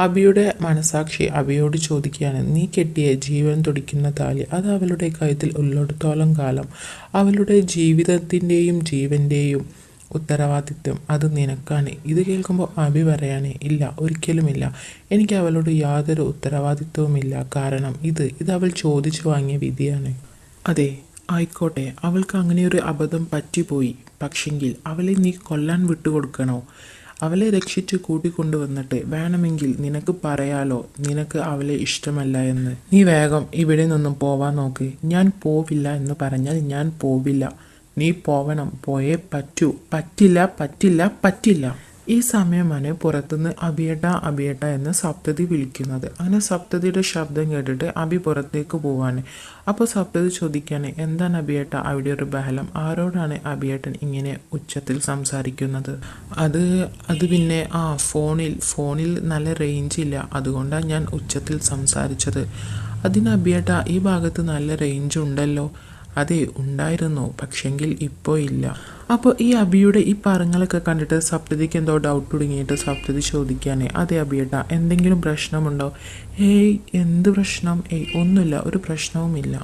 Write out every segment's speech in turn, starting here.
അബിയുടെ മനസാക്ഷി അബിയോട് ചോദിക്കുകയാണ്, നീ കെട്ടിയ ജീവൻ തുടിക്കുന്ന താലി അത് അവളുടെ കഴുത്തിൽ ഉള്ളിടത്തോളം കാലം അവളുടെ ജീവിതത്തിൻ്റെയും ജീവൻ്റെയും ഉത്തരവാദിത്വം അത് നിനക്കാണ്. ഇത് കേൾക്കുമ്പോൾ അബി പറയാണ്, ഇല്ല, ഒരിക്കലുമില്ല, എനിക്ക് അവളോട് യാതൊരു ഉത്തരവാദിത്വവുമില്ല. കാരണം ഇത് അവൾ ചോദിച്ചു വാങ്ങിയ വിധിയാണ്. അതെ, ആയിക്കോട്ടെ, അവൾക്ക് അങ്ങനെയൊരു അബദ്ധം പറ്റിപ്പോയി. പക്ഷെങ്കിൽ അവളെ നീ കൊല്ലാൻ വിട്ടുകൊടുക്കണോ? അവളെ രക്ഷിച്ച് കൂട്ടിക്കൊണ്ടുവന്നിട്ട് വേണമെങ്കിൽ നിനക്ക് പറയാലോ നിനക്ക് അവളെ ഇഷ്ടമല്ല എന്ന്. നീ വേഗം ഇവിടെ നിന്നും പോവാൻ നോക്ക്. ഞാൻ പോവില്ല എന്ന് പറഞ്ഞാൽ ഞാൻ പോവില്ല. നീ പോവണം, പോയേ പറ്റൂ. പറ്റില്ല, പറ്റില്ല, പറ്റില്ല. ഈ സമയമാണ് പുറത്തുനിന്ന് അബിയേട്ട എന്ന് സപ്തതി വിളിക്കുന്നത്. അങ്ങനെ സപ്തതിയുടെ ശബ്ദം കേട്ടിട്ട് അബി പുറത്തേക്ക് പോവാണ്. അപ്പോൾ സപ്തതി ചോദിക്കാണ്, എന്താണ് അബിയേട്ട അവിടെ ഒരു ബഹളം? ആരോടാണ് അബിയേട്ടൻ ഇങ്ങനെ ഉച്ചത്തിൽ സംസാരിക്കുന്നത്? അത് പിന്നെ ഫോണിൽ നല്ല റേഞ്ച് ഇല്ല, അതുകൊണ്ടാണ് ഞാൻ ഉച്ചത്തിൽ സംസാരിച്ചത്. അതിന് അബിയേട്ട, ഈ ഭാഗത്ത് നല്ല റേഞ്ച് ഉണ്ടല്ലോ. അതെ, ഉണ്ടായിരുന്നു, പക്ഷെങ്കിൽ ഇപ്പോൾ ഇല്ല. അപ്പോൾ ഈ അബിയുടെ ഈ പറങ്ങളൊക്കെ കണ്ടിട്ട് സപ്തതിക്ക് എന്തോ ഡൗട്ട് തുടങ്ങിയിട്ട് സപ്തതി ചോദിക്കാനേ, അതെ അബിയേട്ട, എന്തെങ്കിലും പ്രശ്നമുണ്ടോ? എന്ത് പ്രശ്നം? ഒന്നുമില്ല, ഒരു പ്രശ്നവുമില്ല.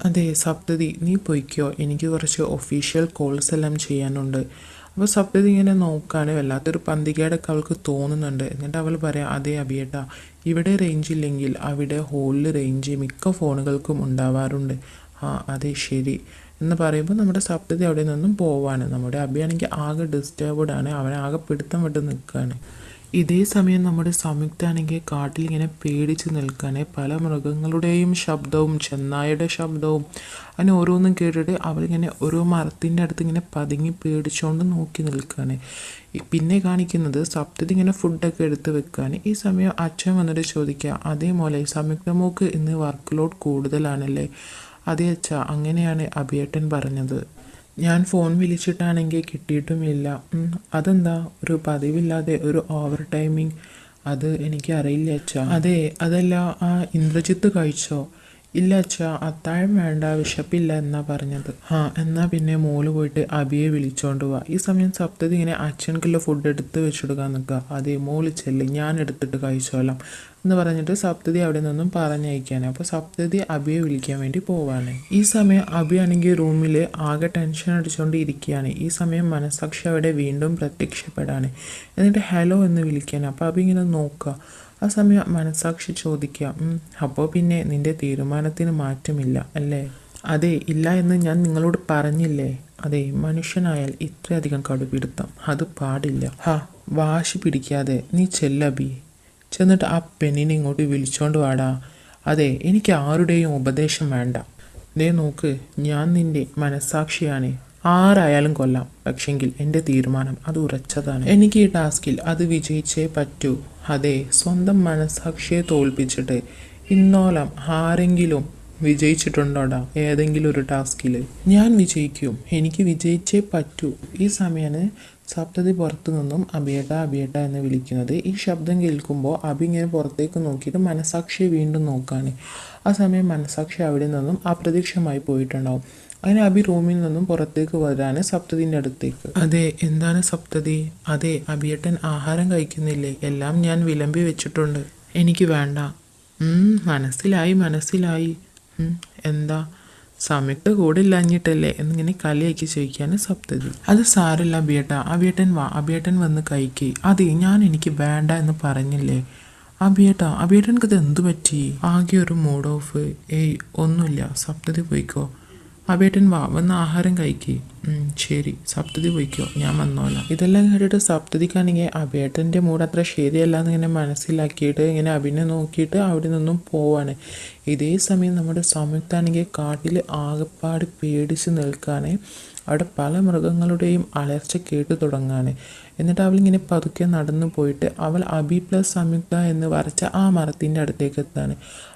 അതെ സപ്തതി, നീ പൊയ്ക്കോ, എനിക്ക് കുറച്ച് ഒഫീഷ്യൽ കോൾസ് എല്ലാം ചെയ്യാനുണ്ട്. അപ്പോൾ സപ്തതി ഇങ്ങനെ നോക്കാണ്, വല്ലാത്തൊരു പന്തികേടൊക്കെ അവൾക്ക് തോന്നുന്നുണ്ട്. എന്നിട്ട് അവൾ പറയാം, അതെ അബിയേട്ട, ഇവിടെ റേഞ്ച് ഇല്ലെങ്കിൽ അവിടെ ഹോളിൽ റേഞ്ച് മിക്ക ഫോണുകൾക്കും ഉണ്ടാവാറുണ്ട്. അതെ ശരി എന്ന് പറയുമ്പോൾ നമ്മുടെ സപ്തതി അവിടെ നിന്നും പോവാണ്. നമ്മുടെ അബിയാണെങ്കിൽ ആകെ ഡിസ്റ്റർബ്ഡ് ആണ്, അവൻ ആകെ പിടുത്തം വിട്ട് നിൽക്കുകയാണ്. ഇതേ സമയം നമ്മുടെ സംയുക്ത ആണെങ്കിൽ കാട്ടിൽ ഇങ്ങനെ പേടിച്ച് നിൽക്കാണ്. പല മൃഗങ്ങളുടെയും ശബ്ദവും ചെന്നായയുടെ ശബ്ദവും അങ്ങനെ ഓരോന്നും കേട്ടിട്ട് അവളിങ്ങനെ ഓരോ മരത്തിൻ്റെ അടുത്ത് ഇങ്ങനെ പതുങ്ങി പേടിച്ചുകൊണ്ട് നോക്കി നിൽക്കുകയാണ്. പിന്നെ കാണിക്കുന്നത് സപ്തതി ഇങ്ങനെ ഫുഡൊക്കെ എടുത്ത് വെക്കുകയാണ്. ഈ സമയം അച്ഛൻ വന്നിട്ട് ചോദിക്കുക, അതേ മോളെ, സംയുക്ത മോക്ക് ഇന്ന് വർക്ക് ലോഡ് കൂടുതലാണല്ലേ? അതെ അച്ഛാ, അങ്ങനെയാണ് അബിയേട്ടൻ പറഞ്ഞത്. ഞാൻ ഫോൺ വിളിച്ചിട്ടാണെങ്കിൽ കിട്ടിയിട്ടുമില്ല. അതെന്താ ഒരു പതിവില്ലാതെ ഒരു ഓവർ ടൈമിങ്? അത് എനിക്ക് അറിയില്ല അച്ഛാ. അതെ, അതല്ല, ഇന്ദ്രജിത്ത് കഴിച്ചോ? ഇല്ല അച്ഛാ, അത്താഴം വേണ്ട, വിശപ്പില്ല എന്നാ പറഞ്ഞത്. എന്നാൽ പിന്നെ മോള് പോയിട്ട് അബിയെ വിളിച്ചോണ്ട് പോവാ. ഈ സമയം സപ്തതി ഇങ്ങനെ അച്ഛൻക്കുള്ള ഫുഡ് എടുത്ത് വെച്ചെടുക്കാൻ നിൽക്കുക. അതെ, മോള് ചെല്ല്, ഞാൻ എടുത്തിട്ട് കഴിച്ചോളാം എന്ന് പറഞ്ഞിട്ട് സപ്തതി അവിടെ നിന്നും പറഞ്ഞയക്കാണ്. അപ്പോൾ സപ്തതി അബിയെ വിളിക്കാൻ വേണ്ടി പോവാണ്. ഈ സമയം അബി ആണെങ്കിൽ റൂമിൽ ആകെ ടെൻഷൻ അടിച്ചുകൊണ്ട് ഇരിക്കുകയാണ്. ഈ സമയം മനസാക്ഷി അവിടെ വീണ്ടും പ്രത്യക്ഷപ്പെടാണ്. എന്നിട്ട് ഹലോ എന്ന് വിളിക്കാണ്. അപ്പോൾ അബി ഇങ്ങനെ നോക്കുക. ആ സമയം മനസാക്ഷി ചോദിക്കുക, അപ്പോൾ പിന്നെ നിന്റെ തീരുമാനത്തിന് മാറ്റമില്ല അല്ലേ? അതെ, ഇല്ല എന്ന് ഞാൻ നിങ്ങളോട് പറഞ്ഞില്ലേ? അതെ, മനുഷ്യനായാൽ ഇത്രയധികം കടുപിടുത്തം അത് പാടില്ല. വാശി പിടിക്കാതെ നീ ചെല്ലബി, ചെന്നിട്ട് ആ പെണ്ണിനെ ഇങ്ങോട്ട് വിളിച്ചോണ്ട് വാടാ. അതെ, എനിക്ക് ആരുടെയും ഉപദേശം വേണ്ട. ദേ നോക്ക്, ഞാൻ നിന്റെ മനസാക്ഷിയാണ്. ആരായാലും കൊല്ലാം, പക്ഷെങ്കിൽ എൻ്റെ തീരുമാനം അത് ഉറച്ചതാണ്. എനിക്ക് ഈ ടാസ്കിൽ അത് വിജയിച്ചേ പറ്റൂ. അതെ, സ്വന്തം മനസാക്ഷിയെ തോൽപ്പിച്ചിട്ട് ഇന്നോളം ആരെങ്കിലും വിജയിച്ചിട്ടുണ്ടോടാ ഏതെങ്കിലും ഒരു ടാസ്കിൽ? ഞാൻ വിജയിക്കും, എനിക്ക് വിജയിച്ചേ പറ്റൂ. ഈ സമയമാണ് സപ്തതി പുറത്തു നിന്നും അബിയേട്ട എന്ന് വിളിക്കുന്നത്. ഈ ശബ്ദം കേൾക്കുമ്പോൾ അബി ഇങ്ങനെ പുറത്തേക്ക് നോക്കിയിട്ട് മനസാക്ഷിയെ വീണ്ടും നോക്കുകയാണ്. ആ സമയം മനസാക്ഷി അവിടെ നിന്നും അപ്രത്യക്ഷമായി പോയിട്ടുണ്ടാവും. അങ്ങനെ അബി റൂമിൽ നിന്നും പുറത്തേക്ക് വരാണ് സപ്തതിൻ്റെ അടുത്തേക്ക്. അതെ, എന്താണ് സപ്തതി? അതെ, അബിയേട്ടൻ ആഹാരം കഴിക്കുന്നില്ലേ? എല്ലാം ഞാൻ വിളമ്പി വെച്ചിട്ടുണ്ട്. എനിക്ക് വേണ്ട. മനസ്സിലായി. എന്താ, സംയുക്ത കൂടെ ഇല്ലാഞ്ഞിട്ടല്ലേ എന്നിങ്ങനെ കളിയാക്കി ചോദിക്കാണ് സപ്തതി. അത് സാരല്ല അബിയേട്ട, അബിയേട്ടൻ വന്ന് കഴിക്കേ. അതെ, എനിക്ക് വേണ്ട എന്ന് പറഞ്ഞില്ലേ? അബിയേട്ടനക്ക് ഇത് എന്തു പറ്റി? ആകെ ഒരു മൂഡ് ഓഫ്. ഒന്നുമില്ല, സപ്തതി പോയിക്കോ. അബിയേട്ടൻ വന്ന് ആഹാരം കഴിക്കേ. ശരി, സപ്തതി പോയിക്കോ, ഞാൻ വന്നോളാം. ഇതെല്ലാം കേട്ടിട്ട് സപ്തതിക്കാണെങ്കിൽ അബിയേട്ടൻ്റെ മൂഡ് അത്ര ശരിയല്ല എന്നിങ്ങനെ മനസ്സിലാക്കിയിട്ട് ഇങ്ങനെ അബിനെ നോക്കിയിട്ട് അവിടെ നിന്നും പോവാണ്. ഇതേ സമയം നമ്മുടെ സംയുക്താണെങ്കിൽ കാട്ടിൽ ആകെപ്പാട് പേടിച്ച് നിൽക്കാണ്. അവിടെ പല മൃഗങ്ങളുടെയും അലർച്ച കേട്ടു തുടങ്ങാണ്. എന്നിട്ട് അവളിങ്ങനെ പതുക്കെ നടന്നു പോയിട്ട് അവൾ അബി പ്ലസ് സംയുക്ത എന്ന് വരച്ച ആ മരത്തിൻ്റെ അടുത്തേക്ക് എത്താണ്.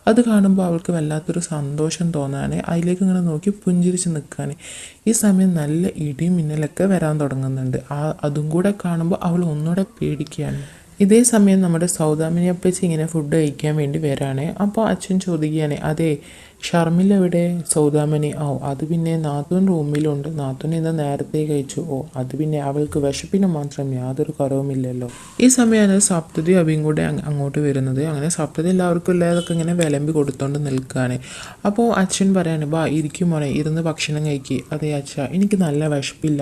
അത് കാണുമ്പോൾ അവൾക്ക് വല്ലാത്തൊരു സന്തോഷം തോന്നാണ്. അതിലേക്ക് ഇങ്ങനെ നോക്കി പുഞ്ചിരിച്ച് നിൽക്കുകയാണ്. ഈ സമയം നല്ല ഇടിയും മിന്നലൊക്കെ വരാൻ തുടങ്ങുന്നുണ്ട്. അതും കൂടെ കാണുമ്പോൾ അവൾ ഒന്നുകൂടെ പേടിക്കുകയാണ്. ഇതേ സമയം നമ്മുടെ സൗദാമിനി അപ്പച്ചി ഇങ്ങനെ ഫുഡ് കഴിക്കാൻ വേണ്ടി വരാണ്. അപ്പോൾ അച്ഛൻ ചോദിക്കുകയാണ്, അതെ ഷർമിൽ എവിടെ? സൗദാമിനി: ഓ അത് പിന്നെ നാത്തൂൻ റൂമിലുണ്ട്. നാത്തൂൻ ഇന്ന് നേരത്തെ കഴിച്ചു. ഓ അത് പിന്നെ അവൾക്ക് വിശപ്പിന് മാത്രം യാതൊരു കുറവുമില്ലല്ലോ. ഈ സമയമാണ് സപ്തതി അഭിയും കൂടെ അങ്ങോട്ട് വരുന്നത്. അങ്ങനെ സപ്തതി എല്ലാവർക്കും ഉള്ളതൊക്കെ ഇങ്ങനെ വിളമ്പി കൊടുത്തോണ്ട് നിൽക്കുകയാണ്. അപ്പോൾ അച്ഛൻ പറയാണ്, വാ ഇരിക്കും മോനെ, ഇരുന്ന് ഭക്ഷണം കഴിക്കുക. അതെ അച്ഛ, എനിക്ക് നല്ല വിശപ്പില്ല.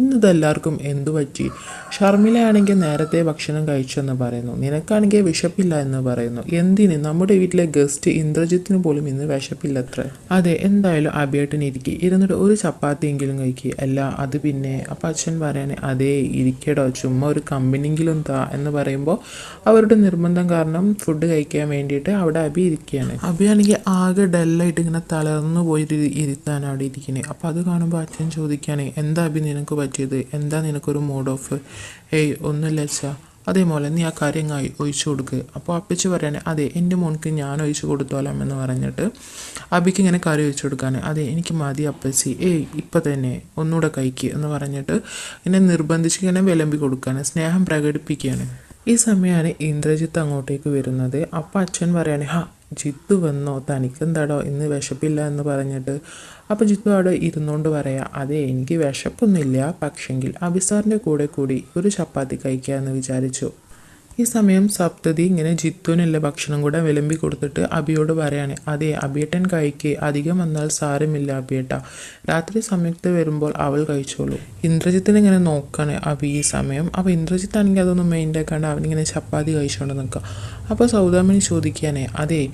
ഇന്നത് എല്ലാവർക്കും എന്തു പറ്റി? ഷർമിലയാണെങ്കിൽ നേരത്തെ ഭക്ഷണം കഴിച്ചെന്ന് പറയുന്നു, നിനക്കാണെങ്കിൽ വിശപ്പില്ല എന്ന് പറയുന്നു. എന്തിന്? നമ്മുടെ വീട്ടിലെ ഗസ്റ്റ് ഇന്ദ്രജിത്തിന് പോലും ഇന്ന് വിശപ്പില്ലത്ര. അതെ, എന്തായാലും അഭിയേട്ടൻ ഇരിക്കുക, ഇരുന്നിട്ട് ഒരു ചപ്പാത്തിയെങ്കിലും കഴിക്കുക. അല്ല അത് പിന്നെ. അപ്പം അച്ഛൻ പറയണേ, അതേ ഇരിക്കടോ, ചുമ്മാ ഒരു കമ്പനിയെങ്കിലും താ എന്ന് പറയുമ്പോൾ അവരുടെ നിർബന്ധം കാരണം ഫുഡ് കഴിക്കാൻ വേണ്ടിയിട്ട് അവിടെ അഭി ഇരിക്കുകയാണ്. അഭിയാണെങ്കിൽ ആകെ ഡല്ലായിട്ട് ഇങ്ങനെ തളർന്നു പോയിട്ട് ഇരുത്താണ് അവിടെ ഇരിക്കുന്നത്. അപ്പോൾ അത് കാണുമ്പോൾ അച്ഛൻ ചോദിക്കുകയാണ്, എന്താ അഭി നിനക്ക് പറ്റിയത്? എന്താ നിനക്കൊരു മൂഡ് ഓഫ്? ഏയ് ഒന്നുമില്ല അച്ഛാ. അതേപോലെ നീ ആ കാര്യം ഒഴിച്ചു കൊടുക്കുക. അപ്പോൾ അപ്പച്ചി പറയണേ, അതെ എൻ്റെ മോൻക്ക് ഞാൻ ഒഴിച്ചു കൊടുത്തോളാം എന്ന് പറഞ്ഞിട്ട് അബിക്ക് ഇങ്ങനെ കറി ഒഴിച്ചു കൊടുക്കാണ്. അതെ എനിക്ക് മതി അപ്പച്ചി, ഇപ്പം തന്നെ ഒന്നുകൂടെ കഴിക്കുക എന്ന് പറഞ്ഞിട്ട് ഇങ്ങനെ നിർബന്ധിച്ച് ഇങ്ങനെ വിളമ്പി കൊടുക്കുകയാണ്, സ്നേഹം പ്രകടിപ്പിക്കുകയാണ്. ഈ സമയമാണ് ഇന്ദ്രജിത്ത് അങ്ങോട്ടേക്ക് വരുന്നത്. അപ്പം അച്ഛൻ പറയാണ്, ജിത്തു വന്നോ? തനിക്കെന്താടോ ഇന്ന് വിശപ്പില്ല എന്ന് പറഞ്ഞിട്ട്. അപ്പോൾ ജിത്തു അവിടെ ഇരുന്നുകൊണ്ട് പറയാം, അതെ എനിക്ക് വിശപ്പൊന്നുമില്ല, പക്ഷെങ്കിൽ അഭിസാറിൻ്റെ കൂടെ കൂടി ഒരു ചപ്പാത്തി കഴിക്കാമെന്ന് വിചാരിച്ചു. ഈ സമയം സപ്തതി ഇങ്ങനെ ജിത്തുവിനുള്ള ഭക്ഷണം കൂടെ വിളമ്പി കൊടുത്തിട്ട് അഭിയോട് പറയാണ്, അതെ അഭിയേട്ടൻ കഴിക്കുക, അധികം വന്നാൽ സാരമില്ല അഭിയേട്ട, രാത്രി സംയുക്ത വരുമ്പോൾ അവൾ കഴിച്ചോളൂ. ഇന്ദ്രജിത്തിനെ ഇങ്ങനെ നോക്കാണ് അഭി ഈ സമയം. അപ്പോൾ ഇന്ദ്രജിത്താണെങ്കിൽ അതൊന്നും മൈൻഡാക്കാണ്ട് അവനിങ്ങനെ ചപ്പാത്തി കഴിച്ചുകൊണ്ട് നിൽക്കുക. അപ്പോൾ സൗദാമിനി ചോദിക്കുകയാണേ, അതെ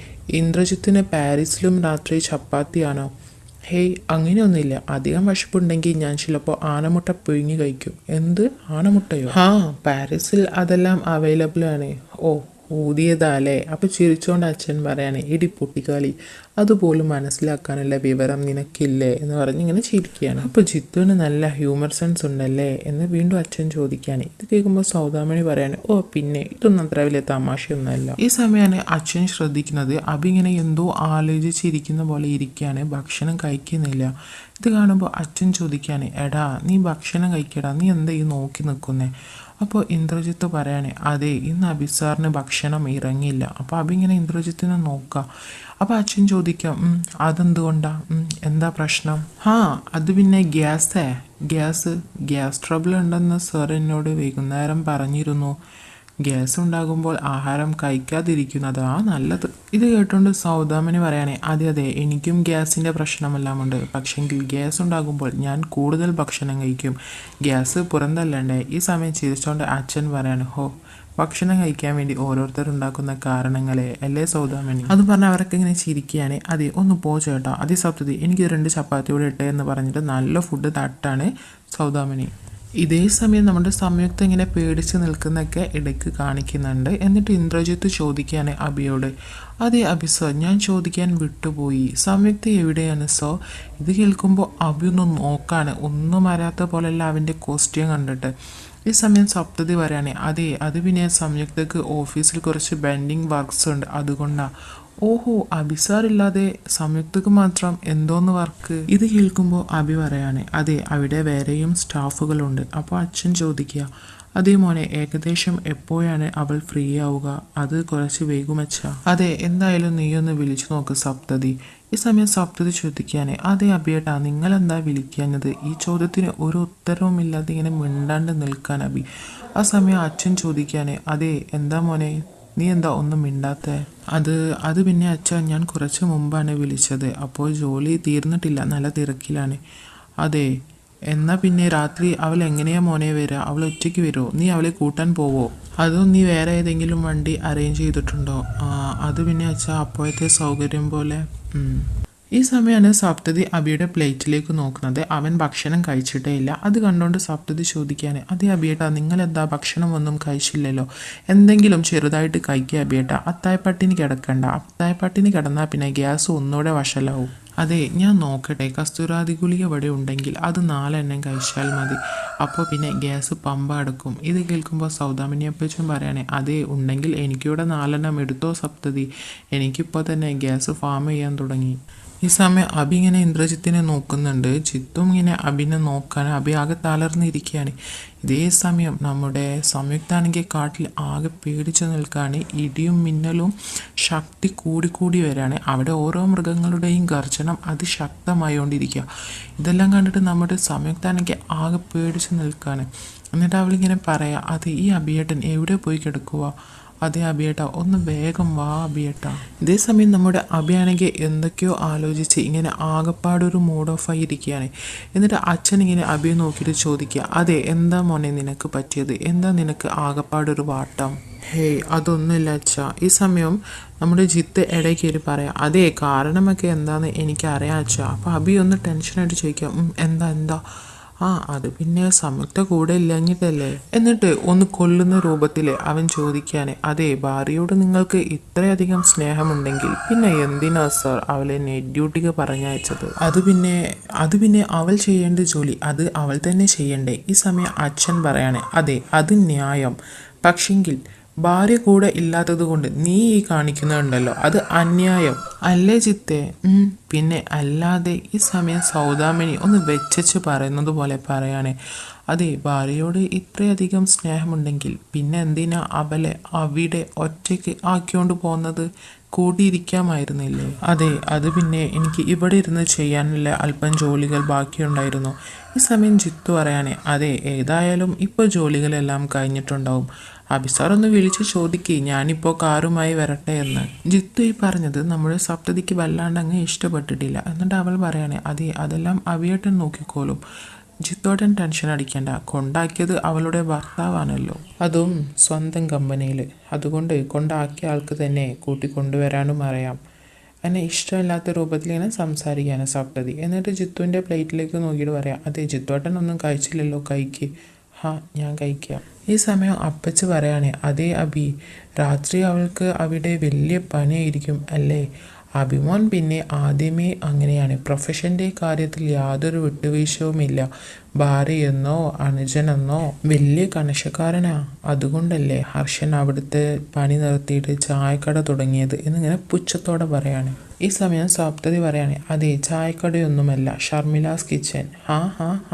ഇന്ദ്രജിത്തിന് പാരീസിലും രാത്രി ചപ്പാത്തിയാണോ? ഹേയ് അങ്ങനെയൊന്നുമില്ല, അധികം വിശപ്പുണ്ടെങ്കിൽ ഞാൻ ചിലപ്പോൾ ആനമുട്ട പുഴുങ്ങി കഴിക്കും. എന്ത് ആനമുട്ടയോ? പാരീസിൽ അതെല്ലാം അവൈലബിൾ ആണ്. ഓ ഊതിയതാലേ. അപ്പോൾ ചിരിച്ചോണ്ട് അച്ഛൻ പറയാണ്, ഇടി പൊട്ടിക്കാളി, അതുപോലും മനസ്സിലാക്കാനുള്ള വിവരം നിനക്കില്ലേ എന്ന് പറഞ്ഞ് ഇങ്ങനെ ചിരിക്കുകയാണ്. അപ്പോൾ ജിത്തുവിന് നല്ല ഹ്യൂമർ സെൻസ് ഉണ്ടല്ലേ എന്ന് വീണ്ടും അച്ഛൻ ചോദിക്കുകയാണ്. ഇത് കേൾക്കുമ്പോൾ സൗദാമണി പറയാണ്, ഓ പിന്നെ ഇതൊന്നും അത്ര വലിയ തമാശയൊന്നുമല്ല. ഈ സമയമാണ് അച്ഛൻ ശ്രദ്ധിക്കുന്നത് അഭി ഇങ്ങനെ എന്തോ ആലോചിച്ചിരിക്കുന്ന പോലെ ഇരിക്കുകയാണ്, ഭക്ഷണം കഴിക്കുന്നില്ല. ഇത് കാണുമ്പോൾ അച്ഛൻ ചോദിക്കുകയാണ്, എടാ നീ ഭക്ഷണം കഴിക്കടാ, നീ എന്താ ഈ നോക്കി നിൽക്കുന്നേ? അപ്പോൾ ഇന്ദ്രജിത്ത് പറയാണ്, അതെ ഇന്ന് അഭിസാറിന് ഭക്ഷണം ഇറങ്ങിയില്ല. അപ്പോൾ അഭി ഇങ്ങനെ ഇന്ദ്രജിത്തിനെ നോക്കുക. അപ്പോൾ അച്ഛൻ ചോദിക്കാം, അതെന്തുകൊണ്ടാ? എന്താ പ്രശ്നം? അത് പിന്നെ ഗ്യാസ് ട്രബിൾ ഉണ്ടെന്ന് സാർ എന്നോട് വൈകുന്നേരം പറഞ്ഞിരുന്നു. ഗ്യാസ് ഉണ്ടാകുമ്പോൾ ആഹാരം കഴിക്കാതിരിക്കുന്നതാ നല്ലത്. ഇത് കേട്ടുകൊണ്ട് സൗദാമിനി പറയണേ, അതെ എനിക്കും ഗ്യാസിൻ്റെ പ്രശ്നമെല്ലാം ഉണ്ട്, പക്ഷെങ്കിൽ ഗ്യാസ് ഉണ്ടാകുമ്പോൾ ഞാൻ കൂടുതൽ ഭക്ഷണം കഴിക്കും, ഗ്യാസ് പുറന്തല്ലണ്ടേ. ഈ സമയം ചിരിച്ചോണ്ട് അച്ഛൻ പറയാണ്, ഭക്ഷണം കഴിക്കാൻ വേണ്ടി ഓരോരുത്തരുണ്ടാക്കുന്ന കാരണങ്ങളെ അല്ലേ സൗദാമിനി? അത് പറഞ്ഞാൽ അവരൊക്കെ ഇങ്ങനെ ചിരിക്കുകയാണ്. അതെ ഒന്ന് പോ ചേട്ടാ, അതെ സപ്തതി എനിക്ക് 2 ചപ്പാത്തിയോടെ ഇട്ടേ എന്ന് പറഞ്ഞിട്ട് നല്ല ഫുഡ് തട്ടാണ് സൗദാമിനി. ഇതേ സമയം നമ്മുടെ സംയുക്ത ഇങ്ങനെ പേടിച്ച് നിൽക്കുന്നൊക്കെ ഇടയ്ക്ക് കാണിക്കുന്നുണ്ട്. എന്നിട്ട് ഇന്ദ്രജിത്ത് ചോദിക്കുകയാണ് അഭിയോട്, അതെ അഭി സോ, ഞാൻ ചോദിക്കാൻ വിട്ടുപോയി, സംയുക്ത എവിടെയാണ് സോ? ഇത് കേൾക്കുമ്പോൾ അഭി ഒന്ന് നോക്കാണ്, ഒന്നും അറിയാത്ത പോലെയല്ല അവൻ്റെ കോസ്റ്റ്യൂം കണ്ടിട്ട്. ഈ സമയം സപ്തതി പറയാണ്, അതെ അത് പിന്നെ സംയുക്തക്ക് ഓഫീസിൽ കുറച്ച് പെൻഡിങ് വർക്ക്സ് ഉണ്ട്, അതുകൊണ്ടാണ്. ഓഹോ അഭിസാറില്ലാതെ സംയുക്തക്ക് മാത്രം എന്തോന്ന് വർക്ക്? ഇത് കേൾക്കുമ്പോൾ അഭി പറയാണ്, അതെ അവിടെ വേറെയും സ്റ്റാഫുകളുണ്ട്. അപ്പോൾ അച്ഛൻ ചോദിക്കുക, അതേ മോനെ ഏകദേശം എപ്പോഴാണ് അവൾ ഫ്രീ ആവുക? അത് കുറച്ച് വൈകുമച്ച. അതെ എന്തായാലും നീയൊന്ന് വിളിച്ചു നോക്ക് സപ്തതി. ഈ സമയം സപ്തതി ചോദിക്കുകയാണ്, അതെ അഭിയേട്ടാ നിങ്ങളെന്താ വിളിക്കാഞ്ഞത്? ഈ ചോദ്യത്തിന് ഒരു ഉത്തരവും ഇല്ലാതെ ഇങ്ങനെ മിണ്ടാണ്ട് നിൽക്കാൻ അഭി. ആ സമയം അച്ഛൻ ചോദിക്കുകയാണ്, അതെ എന്താ മോനെ നീ എന്താ ഒന്നും മിണ്ടാത്തേ? അത് പിന്നെ അച്ഛാ ഞാൻ കുറച്ച് മുമ്പാണ് വിളിച്ചത്, അപ്പോൾ ജോലി തീർന്നിട്ടില്ല, നല്ല തിരക്കിലാണ്. അതെ എന്നാൽ പിന്നെ രാത്രി അവൾ എങ്ങനെയാ മോനെ വരിക? അവൾ ഒറ്റയ്ക്ക് വരുമോ? നീ അവളെ കൂട്ടാൻ പോവോ? അതോ നീ വേറെ ഏതെങ്കിലും വണ്ടി അറേഞ്ച് ചെയ്തിട്ടുണ്ടോ? അത് പിന്നെ അച്ഛാ അപ്പോഴത്തെ സൗകര്യം പോലെ. ഈ സമയമാണ് സപ്തതി അബിയുടെ പ്ലേറ്റിലേക്ക് നോക്കുന്നത്. അവൻ ഭക്ഷണം കഴിച്ചിട്ടേ ഇല്ല. അത് കണ്ടുകൊണ്ട് സപ്തതി ചോദിക്കുകയാണ്, അതെ അബിയേട്ടാ നിങ്ങളെന്താ ഭക്ഷണം ഒന്നും കഴിച്ചില്ലല്ലോ, എന്തെങ്കിലും ചെറുതായിട്ട് കഴിക്കുക അബിയേട്ടാ, അത്തായപ്പട്ടിനി കിടക്കണ്ട, അത്തായപ്പട്ടിനി കിടന്നാൽ പിന്നെ ഗ്യാസ് ഒന്നുകൂടെ വഷലാവും. അതെ ഞാൻ നോക്കട്ടെ, കസ്തൂരാതി ഗുളിക ഇവിടെ ഉണ്ടെങ്കിൽ അത് 4 എണ്ണം കഴിച്ചാൽ മതി, അപ്പോൾ പിന്നെ ഗ്യാസ് പമ്പ അടക്കും. ഇത് കേൾക്കുമ്പോൾ സൗദാമിനിയപ്പച്ചും പറയണേ, അതെ ഉണ്ടെങ്കിൽ എനിക്കിവിടെ 4 എണ്ണം എടുത്തോ സപ്തതി, എനിക്കിപ്പോൾ തന്നെ ഗ്യാസ് ഫാം ചെയ്യാൻ തുടങ്ങി. ഈ സമയം അബി ഇങ്ങനെ ഇന്ദ്രജിത്തിനെ നോക്കുന്നുണ്ട്. ജിത്തും ഇങ്ങനെ അബിനെ നോക്കാൻ അബി ആകെ തളർന്നിരിക്കുകയാണ്. ഇതേ സമയം നമ്മുടെ സംയുക്താണെങ്കിൽ കാട്ടിൽ ആകെ പേടിച്ചു നിൽക്കുകയാണ്. ഇടിയും മിന്നലും ശക്തി കൂടി വരികയാണ്. അവിടെ ഓരോ മൃഗങ്ങളുടെയും ഗർജനം അതിശക്തമായോണ്ടിരിക്കുക. ഇതെല്ലാം കണ്ടിട്ട് നമ്മുടെ സംയുക്താണെങ്കിൽ ആകെ പേടിച്ചു നിൽക്കുകയാണ്. എന്നിട്ട് അവളിങ്ങനെ പറയാം, അത് ഈ അബിയേട്ടൻ എവിടെ പോയി കിടക്കുക? അതെ അബിയേട്ടാ, ഒന്ന് വേഗം വാ അബിയേട്ടാ. ഇതേ സമയം നമ്മുടെ അബിയാണെങ്കിൽ എന്തൊക്കെയോ ആലോചിച്ച് ഇങ്ങനെ ആകപ്പാടൊരു മൂഡ് ഓഫ് ആയി ഇരിക്കുകയാണ്. എന്നിട്ട് അച്ഛൻ ഇങ്ങനെ അബിയെ നോക്കിയിട്ട് ചോദിക്കുക, അതെ എന്താ മോനെ നിനക്ക് പറ്റിയത്? എന്താ നിനക്ക് ആകപ്പാടൊരു വാട്ടം? ഹേയ് അതൊന്നുമില്ല അച്ഛാ. ഈ സമയം നമ്മുടെ ജിത്ത് ഇടയ്ക്ക് പറയാം, അതെ കാരണമൊക്കെ എന്താണെന്ന് എനിക്കറിയാം അച്ഛാ. അപ്പോൾ അബി ഒന്ന് ടെൻഷനായിട്ട് ചോദിക്കാം, എന്താ? അത് പിന്നെ സംയുക്ത കൂടെ ഇല്ലഞ്ഞിട്ടല്ലേ? എന്നിട്ട് ഒന്ന് കൊല്ലുന്ന രൂപത്തിൽ അവൻ ചോദിക്കാനെ, അതെ ഭാര്യയോട് നിങ്ങൾക്ക് ഇത്രയധികം സ്നേഹമുണ്ടെങ്കിൽ പിന്നെ എന്തിനാ സാർ അവളെ നൈറ്റ് ഡ്യൂട്ടിക്ക് പറഞ്ഞയച്ചത്? അത് പിന്നെ അവൾ ചെയ്യേണ്ട ജോലി അത് അവൾ തന്നെ ചെയ്യണ്ടേ? ഈ സമയം അച്ഛൻ പറയാണ്, അതെ അത് ന്യായം. പക്ഷെങ്കിൽ ഭാര്യ കൂടെ ഇല്ലാത്തത് കൊണ്ട് നീ ഈ കാണിക്കുന്നുണ്ടല്ലോ, അത് അന്യായം അല്ലേ ജിത്തെ? പിന്നെ അല്ലാതെ. ഈ സമയം സൗദാമിനി ഒന്ന് വെച്ചു പറയുന്നത് പോലെ പറയാണ്, അതെ ഭാര്യയോട് ഇത്രയധികം സ്നേഹമുണ്ടെങ്കിൽ പിന്നെ എന്തിനാ അവളെ അവിടെ ഒറ്റയ്ക്ക് ആക്കിക്കൊണ്ട് പോകുന്നത്? കൂടിയിരിക്കാമായിരുന്നില്ലേ? അതെ അത് പിന്നെ എനിക്ക് ഇവിടെ ഇരുന്ന് ചെയ്യാനുള്ള അല്പം ജോലികൾ ബാക്കിയുണ്ടായിരുന്നു. ഈ സമയം ജിത്തു പറയാനേ, അതെ ഏതായാലും ഇപ്പോൾ ജോലികളെല്ലാം കഴിഞ്ഞിട്ടുണ്ടാവും. അബിസാർ ഒന്ന് വിളിച്ച് ചോദിക്കേ, ഞാനിപ്പോൾ കാറുമായി വരട്ടെ എന്ന്. ജിത്തു ഈ പറഞ്ഞത് നമ്മുടെ സപ്തതിക്ക് വല്ലാണ്ട് അങ്ങ് ഇഷ്ടപ്പെട്ടിട്ടില്ല. എന്നിട്ട് അവൾ പറയണേ, അതെ അതെല്ലാം അവിയേട്ടൻ നോക്കിക്കോളും, ജിത്തോട്ടൻ ടെൻഷൻ അടിക്കേണ്ട, കൊണ്ടാക്കിയത് അവളുടെ ഭർത്താവാണല്ലോ, അതും സ്വന്തം കമ്പനിയിൽ. അതുകൊണ്ട് കൊണ്ടാക്കിയ ആൾക്ക് തന്നെ കൂട്ടിക്കൊണ്ടുവരാനും അറിയാം. എന്നെ ഇഷ്ടമില്ലാത്ത രൂപത്തിൽ ഇങ്ങനെ സംസാരിക്കുകയാണ് സപ്തതി. എന്നിട്ട് ജിത്തുവിൻ്റെ പ്ലേറ്റിലേക്ക് നോക്കിയിട്ട് പറയാം, അതെ ജിത്തോട്ടൻ ഒന്നും കഴിച്ചില്ലല്ലോ, കഴിക്ക്. ഞാൻ കഴിക്കാം. ഈ സമയം അപ്പച്ച് പറയാണ്, അതേ അബി രാത്രി അവൾക്ക് അവിടെ വലിയ പണിയായിരിക്കും അല്ലേ? അഭിമോൻ പിന്നെ ആദ്യമേ അങ്ങനെയാണ്, പ്രൊഫഷൻ്റെ കാര്യത്തിൽ യാതൊരു വിട്ടുവീഴ്ചവുമില്ല. ഭാര്യയെന്നോ അനുജനെന്നോ വലിയ കണശക്കാരനാ. അതുകൊണ്ടല്ലേ ഹർഷൻ അവിടുത്തെ പണി നിർത്തിയിട്ട് ചായക്കട തുടങ്ങിയത് എന്നിങ്ങനെ പുച്ഛത്തോടെ പറയാണ്. ഈ സമയം സപ്തതി പറയാണ്, അതെ ചായക്കടയൊന്നുമല്ല, ഷർമിലാസ് കിച്ചൻ.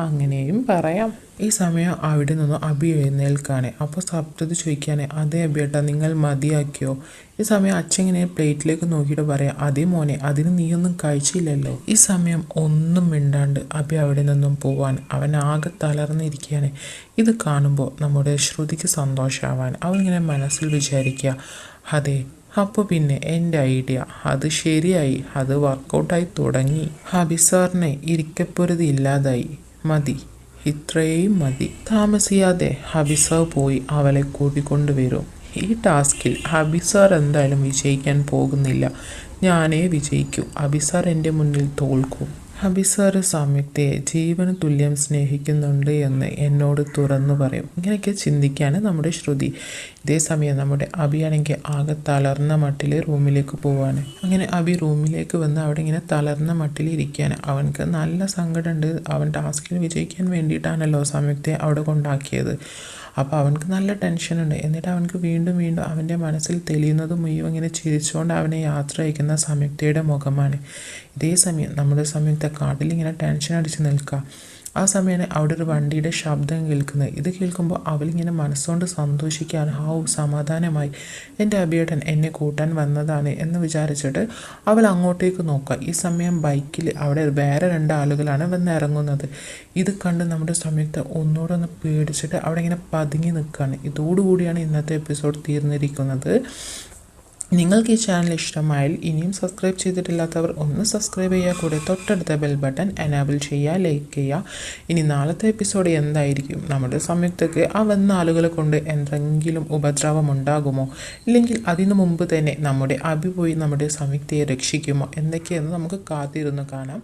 അങ്ങനെയും പറയാം. ഈ സമയം അവിടെ നിന്നും അബി എഴുന്നേൽക്കാണ്. അപ്പോൾ സപ്തതി ചോദിക്കാണ്, അതേ അബിയേട്ടാ നിങ്ങൾ മതിയാക്കിയോ? ഈ സമയം അച്ഛൻ ഇങ്ങനെ പ്ലേറ്റിലേക്ക് നോക്കിയിട്ട് പറയാം, അതേ മോനെ അതിന് നീയൊന്നും കഴിച്ചില്ലല്ലോ. ഈ സമയം ഒന്നും മിണ്ടാണ്ട് അബി അവിടെ നിന്നും പോവാൻ അവൻ ആകെ തളർന്നിരിക്കുകയാണ്. ഇത് കാണുമ്പോൾ നമ്മുടെ ശ്രുതിക്ക് സന്തോഷമാവാൻ അവളിങ്ങനെ മനസ്സിൽ വിചാരിക്കുക, അതെ അപ്പോൾ പിന്നെ എൻ്റെ ഐഡിയ അത് ശരിയായി, അത് വർക്കൗട്ടായി തുടങ്ങി. ഹബിസാറിനെ ഇരിക്കപ്പൊരുതി ഇല്ലാതായി. മതി, ഇത്രയും മതി. താമസിയാതെ ഹബിസാർ പോയി അവളെ കൂട്ടിക്കൊണ്ടുവരും. ഈ ടാസ്കിൽ ഹബിസാർ എന്തായാലും വിജയിക്കാൻ പോകുന്നില്ല, ഞാനേ വിജയിക്കൂ. ഹബിസാർ എൻ്റെ മുന്നിൽ തോൽക്കും. ഹബിസാർ സംയുക്തയെ ജീവന് തുല്യം സ്നേഹിക്കുന്നുണ്ട് എന്ന് എന്നോട് തുറന്നു പറയും. ഇങ്ങനെയൊക്കെ ചിന്തിക്കുകയാണ് നമ്മുടെ ശ്രുതി. ഇതേസമയം നമ്മുടെ അബിയാണെങ്കിൽ ആകെ തളർന്ന മട്ടിൽ റൂമിലേക്ക് പോവാണ്. അങ്ങനെ അബി റൂമിലേക്ക് വന്ന് അവിടെ ഇങ്ങനെ തളർന്ന മട്ടിൽ ഇരിക്കുകയാണ്. അവനക്ക് നല്ല സങ്കടമുണ്ട്. അവൻ ടാസ്കിൽ വിജയിക്കാൻ വേണ്ടിയിട്ടാണല്ലോ സംയുക്തയെ അവിടെ കൊണ്ടാക്കിയത്. അപ്പോൾ അവനക്ക് നല്ല ടെൻഷനുണ്ട്. എന്നിട്ട് അവനക്ക് വീണ്ടും അവൻ്റെ മനസ്സിൽ തെളിയുന്നത് മുഴുവൻ ഇങ്ങനെ ചിരിച്ചുകൊണ്ട് അവനെ യാത്ര അയക്കുന്ന സംയുക്തയുടെ മുഖമാണ്. ഇതേ സമയം നമ്മുടെ സംയുക്ത കാട്ടിലിങ്ങനെ ടെൻഷൻ അടിച്ച് നിൽക്കുക. ആ സമയമാണ് അവിടെ ഒരു വണ്ടിയുടെ ശബ്ദം കേൾക്കുന്നത്. ഇത് കേൾക്കുമ്പോൾ അവളിങ്ങനെ മനസ്സുകൊണ്ട് സന്തോഷിക്കുകയാണ്. സമാധാനമായി, എൻ്റെ അബിയേട്ടൻ എന്നെ കൂട്ടാൻ വന്നതാണ് എന്ന് വിചാരിച്ചിട്ട് അവൾ അങ്ങോട്ടേക്ക് നോക്കുക. ഈ സമയം ബൈക്കിൽ അവിടെ വേറെ 2 ആളുകളാണ് വന്ന് ഇറങ്ങുന്നത്. ഇത് കണ്ട് നമ്മുടെ സംയുക്ത ഒന്നുകൂടെ പേടിച്ചിട്ട് അവിടെ ഇങ്ങനെ പതുങ്ങി നിൽക്കുകയാണ്. ഇതോടുകൂടിയാണ് ഇന്നത്തെ എപ്പിസോഡ് തീർന്നിരിക്കുന്നത്. നിങ്ങൾക്ക് ഈ ചാനൽ ഇഷ്ടമായാൽ ഇനിയും സബ്സ്ക്രൈബ് ചെയ്തിട്ടില്ലാത്തവർ ഒന്ന് സബ്സ്ക്രൈബ് ചെയ്യുക, കൂടെ തൊട്ടടുത്ത ബെൽ ബട്ടൺ എനാബിൾ ചെയ്യുക, ലൈക്ക് ചെയ്യുക. ഇനി നാളത്തെ എപ്പിസോഡ് എന്തായിരിക്കും? നമ്മുടെ സംയുക്തക്ക് ആ വന്ന ആളുകളെ കൊണ്ട് എന്തെങ്കിലും ഉപദ്രവം ഉണ്ടാകുമോ? ഇല്ലെങ്കിൽ അതിനു മുമ്പ് തന്നെ നമ്മുടെ അബി പോയി നമ്മുടെ സംയുക്തയെ രക്ഷിക്കുമോ? എന്തൊക്കെയെന്ന് നമുക്ക് കാത്തിരുന്ന് കാണാം.